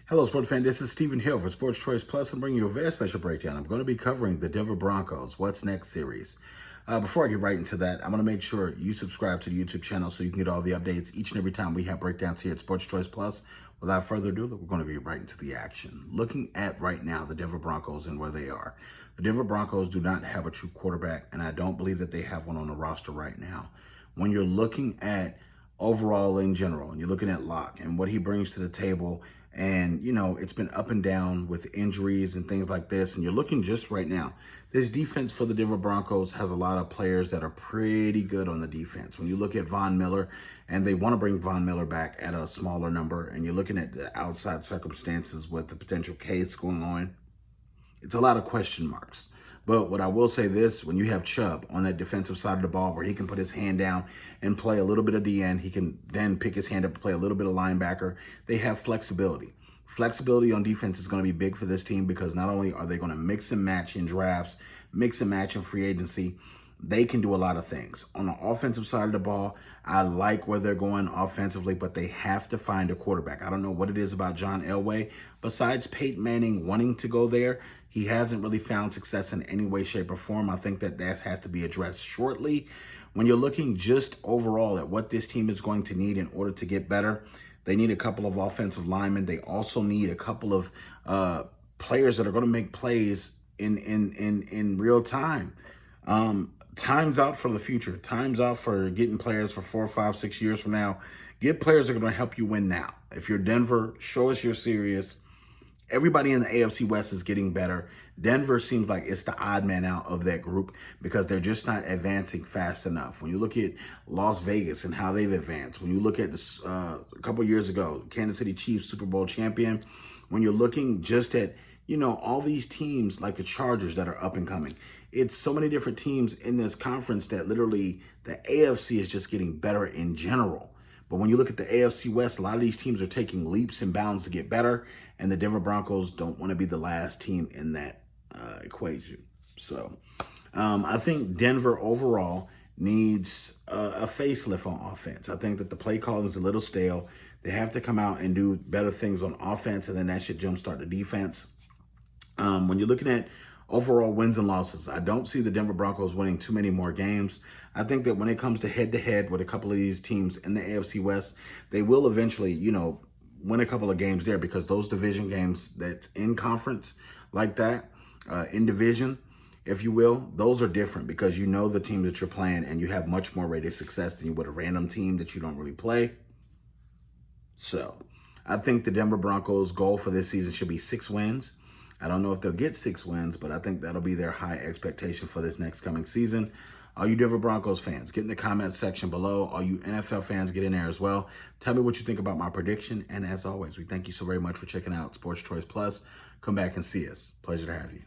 Hello, sports fan. This is Stephen Hill for Sports Choice Plus. I'm bringing you a very special breakdown. I'm going to be covering the Denver Broncos What's Next series. Before I get right into that, I'm going to make sure you subscribe to the YouTube channel so you can get all the updates each and every time we have breakdowns here at Sports Choice Plus. Without further ado, we're going to get right into the action. Looking at right now the Denver Broncos and where they are. The Denver Broncos do not have a true quarterback, and I don't believe that they have one on the roster right now. When you're looking at overall in general, and you're looking at Locke and what he brings to the table, and, you know, it's been up and down with injuries and things like this. And you're looking just right now, this defense for the Denver Broncos has a lot of players that are pretty good on the defense. When you look at Von Miller, and they want to bring Von Miller back at a smaller number, and you're looking at the outside circumstances with the potential case going on, it's a lot of question marks. But what I will say this, when you have Chubb on that defensive side of the ball where he can put his hand down and play a little bit of DN, he can then pick his hand up and play a little bit of linebacker. They have flexibility. Flexibility on defense is going to be big for this team because not only are they going to mix and match in drafts, mix and match in free agency, they can do a lot of things. On the offensive side of the ball, I like where they're going offensively, but they have to find a quarterback. I don't know what it is about John Elway. Besides Peyton Manning wanting to go there, he hasn't really found success in any way, shape, or form. I think that has to be addressed shortly. When you're looking just overall at what this team is going to need in order to get better, they need a couple of offensive linemen. They also need a couple of players that are going to make plays in real time. Time's out for the future. Time's out for getting players for 4, 5, 6 years from now. Get players that are going to help you win now. If you're Denver, show us you're serious. Everybody in the AFC West is getting better. Denver seems like it's the odd man out of that group because they're just not advancing fast enough. When you look at Las Vegas and how they've advanced, when you look at this a couple years ago, Kansas City Chiefs Super Bowl champion, when you're looking just at, you know, all these teams like the Chargers that are up and coming. It's so many different teams in this conference that literally the AFC is just getting better in general. But when you look at the AFC West, a lot of these teams are taking leaps and bounds to get better, and the Denver Broncos don't want to be the last team in that equation. So I think Denver overall needs a facelift on offense. I think that the play calling is a little stale. They have to come out and do better things on offense, and then that should jumpstart the defense. When you're looking at overall wins and losses, I don't see the Denver Broncos winning too many more games. I think that when it comes to head-to-head with a couple of these teams in the AFC West, they will eventually, you know, win a couple of games there because those division games that's in conference like that, in division, if you will, those are different because you know the team that you're playing and you have much more rate of success than you would a random team that you don't really play. So I think the Denver Broncos' goal for this season should be 6 wins. I don't know if they'll get 6 wins, but I think that'll be their high expectation for this next coming season. All you Denver Broncos fans, get in the comments section below. All you NFL fans, get in there as well. Tell me what you think about my prediction. And as always, we thank you so very much for checking out Sports Choice Plus. Come back and see us. Pleasure to have you.